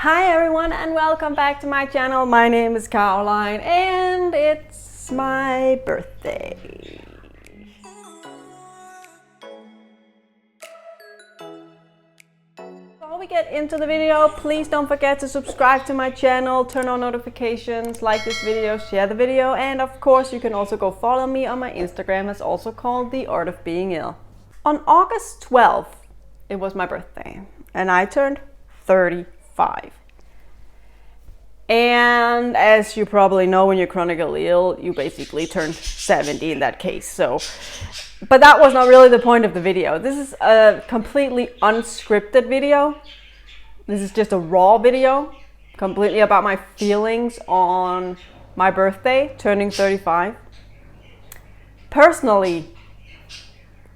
Hi everyone and welcome back to my channel. My name is Caroline and it's my birthday. Before we get into the video, please don't forget to subscribe to my channel, turn on notifications, like this video, share the video, and of course you can also go follow me on my Instagram. It's also called The Art of Being Ill. On August 12th, it was my birthday and I turned 35. And as you probably know, when you're chronically ill, you basically turn 70 in that case. But that was not really the point of the video. This is a completely unscripted video. This is just a raw video, completely about my feelings on my birthday, turning 35. Personally,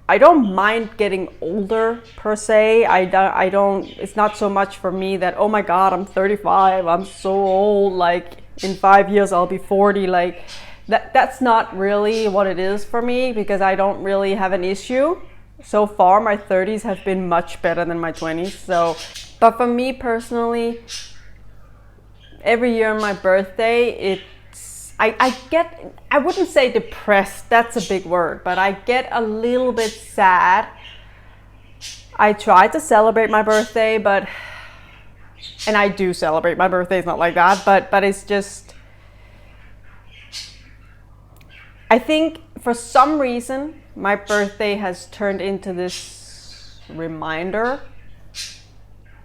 I don't mind getting older per se. I don't, it's not so much for me that, oh my God, I'm 35, I'm so old, like in 5 years I'll be 40. Like that's not really what it is for me, because I don't really have an issue. So far, my 30s have been much better than my 20s. But for me personally, every year on my birthday, I wouldn't say depressed, that's a big word, but I get a little bit sad. I try to celebrate my birthday, and I do celebrate my birthday, it's not like that, but it's just, I think for some reason, my birthday has turned into this reminder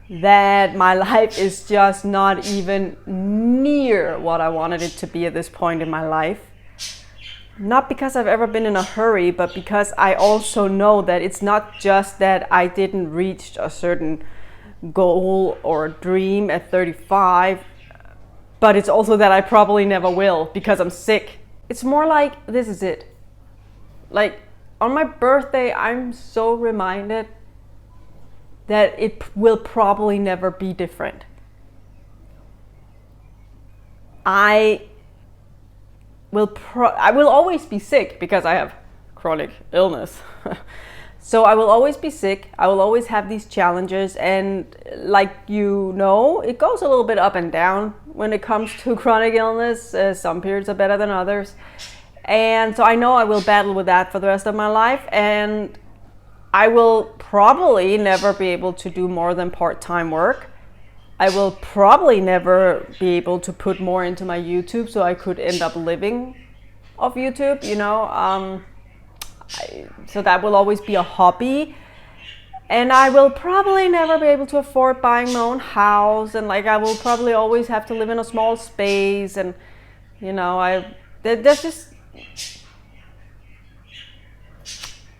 that my life is just not even near what I wanted it to be at this point in my life. Not because I've ever been in a hurry, but because I also know that it's not just that I didn't reach a certain goal or dream at 35, but it's also that I probably never will because I'm sick. It's more like, this is it. Like on my birthday, I'm so reminded that it will probably never be different. I will always be sick because I have chronic illness. So I will always be sick. I will always have these challenges, and like you know, it goes a little bit up and down when it comes to chronic illness. Some periods are better than others. And so I know I will battle with that for the rest of my life, and I will probably never be able to do more than part-time work. I will probably never be able to put more into my YouTube, so I could end up living off YouTube, you know. So that will always be a hobby. And I will probably never be able to afford buying my own house, and like I will probably always have to live in a small space, and you know,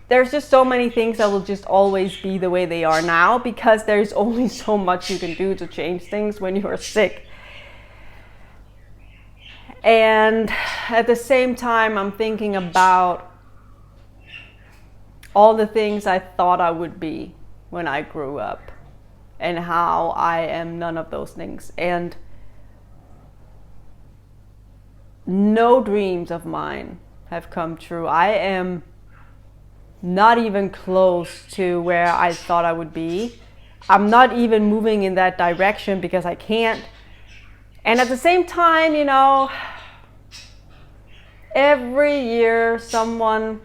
there's just so many things that will just always be the way they are now, because there's only so much you can do to change things when you are sick. And at the same time, I'm thinking about all the things I thought I would be when I grew up, and how I am none of those things. And no dreams of mine have come true. I am not even close to where I thought I would be. I'm not even moving in that direction because I can't. And at the same time, you know, every year someone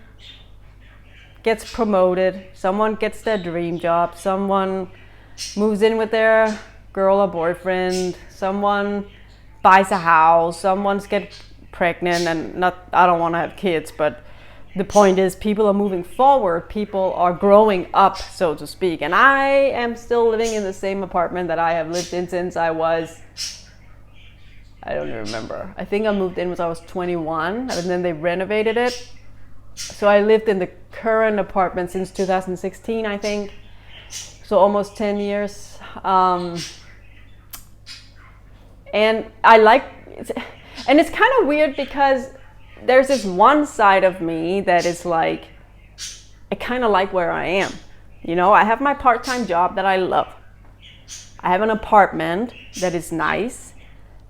gets promoted, someone gets their dream job, someone moves in with their girl or boyfriend, someone buys a house, someone's get pregnant, and I don't want to have kids, but the point is, people are moving forward, people are growing up, so to speak. And I am still living in the same apartment that I have lived in since I was, I don't even remember. I think I moved in when I was 21, and then they renovated it. So I lived in the current apartment since 2016, I think. So almost 10 years. And I like, and it's kind of weird because there's this one side of me that is like, I kind of like where I am. You know, I have my part-time job that I love. I have an apartment that is nice.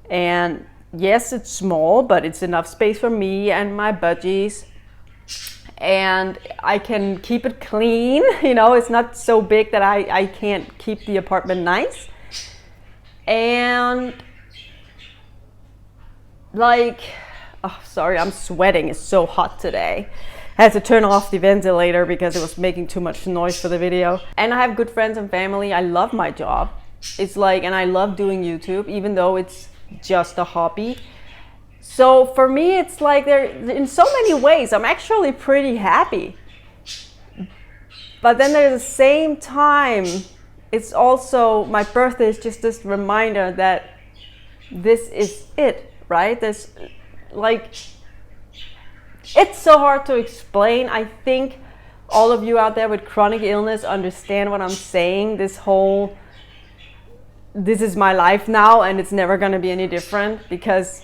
And yes, it's small, but it's enough space for me and my budgies. And I can keep it clean. You know, it's not so big that I can't keep the apartment nice. And And like, oh, sorry, I'm sweating. It's so hot today. I had to turn off the ventilator because it was making too much noise for the video. And I have good friends and family. I love my job. It's like, and I love doing YouTube, even though it's just a hobby. So for me, it's like in so many ways, I'm actually pretty happy. But then at the same time, it's also, my birthday is just this reminder that this is it, right? There's like, it's so hard to explain. I think all of you out there with chronic illness understand what I'm saying. This is my life now and it's never going to be any different, because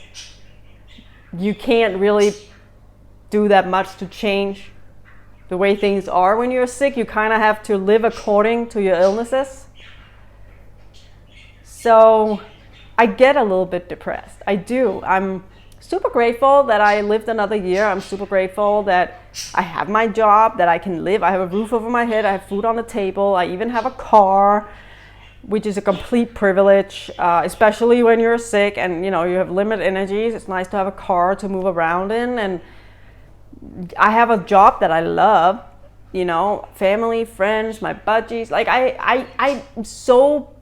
you can't really do that much to change the way things are when you're sick. You kind of have to live according to your illnesses. So I get a little bit depressed. I do. I'm super grateful that I lived another year. I'm super grateful that I have my job, that I can live. I have a roof over my head. I have food on the table. I even have a car, which is a complete privilege, especially when you're sick and you have limited energies. It's nice to have a car to move around in, and I have a job that I love, family, friends, my buddies. Like I'm so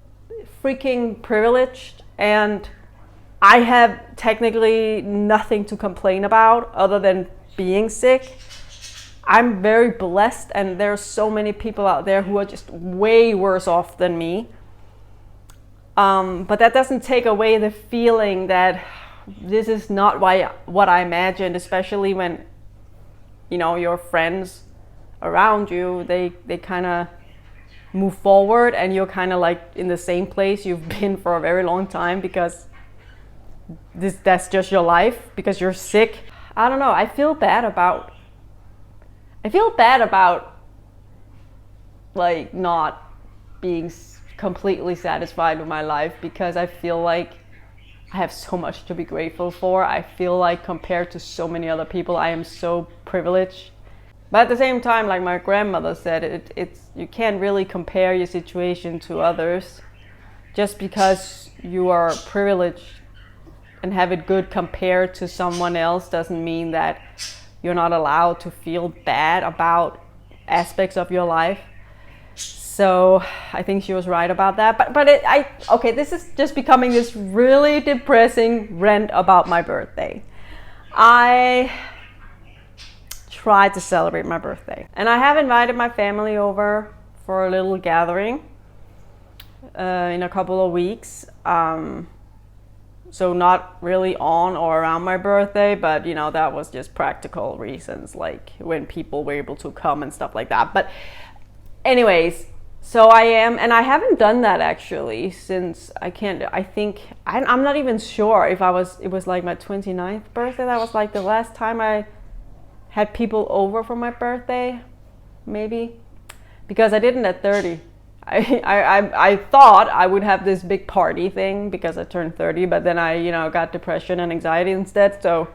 freaking privileged, and I have technically nothing to complain about other than being sick. I'm very blessed, and there's so many people out there who are just way worse off than me. But that doesn't take away the feeling that this is not what I imagined, especially when your friends around you, they kind of move forward and you're kind of like in the same place you've been for a very long time, because that's just your life, because you're sick. I don't know. I feel bad about like not being completely satisfied with my life, because I feel like I have so much to be grateful for. I feel like compared to so many other people, I am so privileged. But at the same time, like my grandmother said, you can't really compare your situation to others. Just because you are privileged and have it good compared to someone else doesn't mean that you're not allowed to feel bad about aspects of your life. So I think she was right about that. Okay, this is just becoming this really depressing rant about my birthday. I tried to celebrate my birthday, and I have invited my family over for a little gathering in a couple of weeks. So not really on or around my birthday, but that was just practical reasons, like when people were able to come and stuff like that. But anyways, so I haven't done that actually since I'm not even sure if it was like my 29th birthday. That was like the last time I had people over for my birthday, maybe, because I didn't at 30. I thought I would have this big party thing because I turned 30, but then I got depression and anxiety instead. So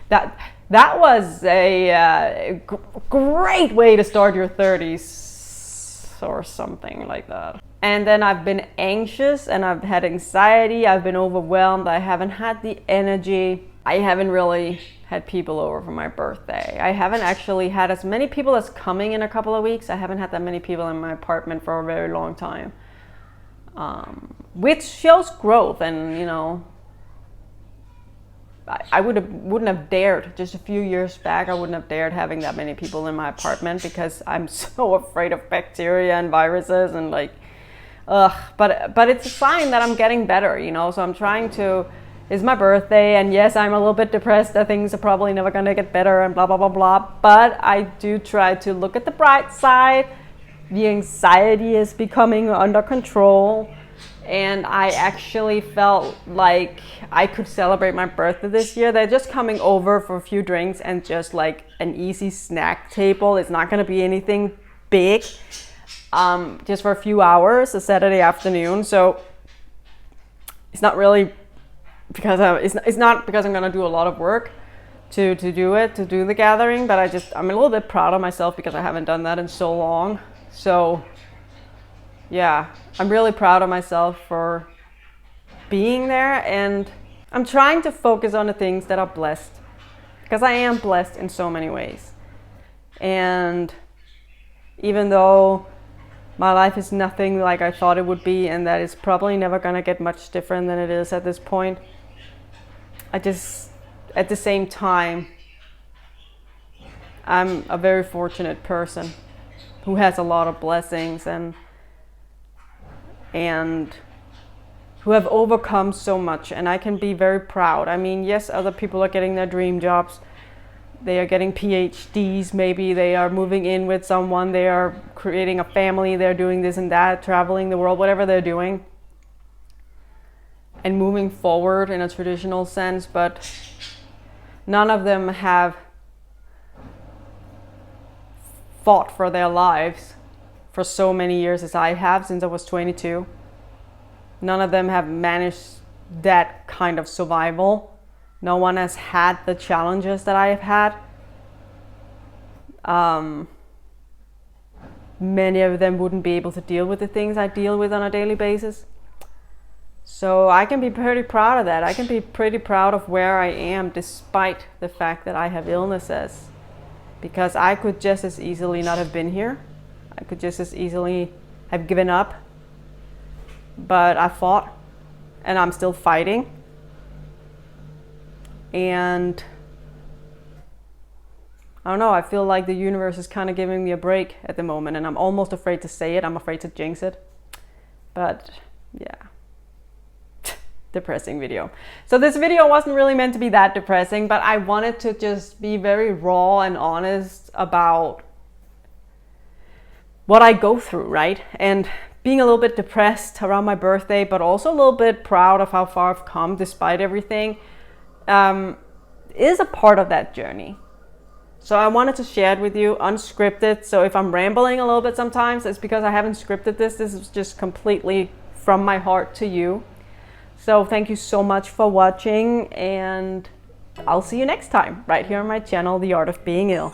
that was a great way to start your 30s or something like that. And then I've been anxious and I've had anxiety. I've been overwhelmed. I haven't had the energy. I haven't really had people over for my birthday. I haven't actually had as many people as coming in a couple of weeks. I haven't had that many people in my apartment for a very long time, which shows growth. And I wouldn't have dared just a few years back. I wouldn't have dared having that many people in my apartment because I'm so afraid of bacteria and viruses and like, but it's a sign that I'm getting better, so I'm trying to. It's my birthday, and yes, I'm a little bit depressed that things are probably never gonna get better and blah, blah, blah, blah. But I do try to look at the bright side. The anxiety is becoming under control, and I actually felt like I could celebrate my birthday this year. They're just coming over for a few drinks and just like an easy snack table. It's not gonna be anything big, just for a few hours, a Saturday afternoon. So it's not really because it's not because I'm gonna do a lot of work to do the gathering, but I'm a little bit proud of myself because I haven't done that in so long. So yeah, I'm really proud of myself for being there, and I'm trying to focus on the things that are blessed, because I am blessed in so many ways. And even though my life is nothing like I thought it would be, and that it's probably never gonna get much different than it is at this point, I just, at the same time, I'm a very fortunate person who has a lot of blessings and who have overcome so much, and I can be very proud. I mean, yes, other people are getting their dream jobs. They are getting PhDs, maybe they are moving in with someone, they are creating a family, they're doing this and that, traveling the world, whatever they're doing, and moving forward in a traditional sense, but none of them have fought for their lives for so many years as I have since I was 22. None of them have managed that kind of survival. No one has had the challenges that I have had. Many of them wouldn't be able to deal with the things I deal with on a daily basis. So I can be pretty proud of that. I can be pretty proud of where I am despite the fact that I have illnesses. Because I could just as easily not have been here. I could just as easily have given up. But I fought, and I'm still fighting. And I don't know, I feel like the universe is kind of giving me a break at the moment, and I'm almost afraid to say it. I'm afraid to jinx it. But yeah, depressing video. So this video wasn't really meant to be that depressing, but I wanted to just be very raw and honest about what I go through, right? And being a little bit depressed around my birthday, but also a little bit proud of how far I've come despite everything. Is a part of that journey. So I wanted to share it with you unscripted. So if I'm rambling a little bit sometimes, it's because I haven't scripted this. This is just completely from my heart to you. So thank you so much for watching, and I'll see you next time right here on my channel, The Art of Being Ill.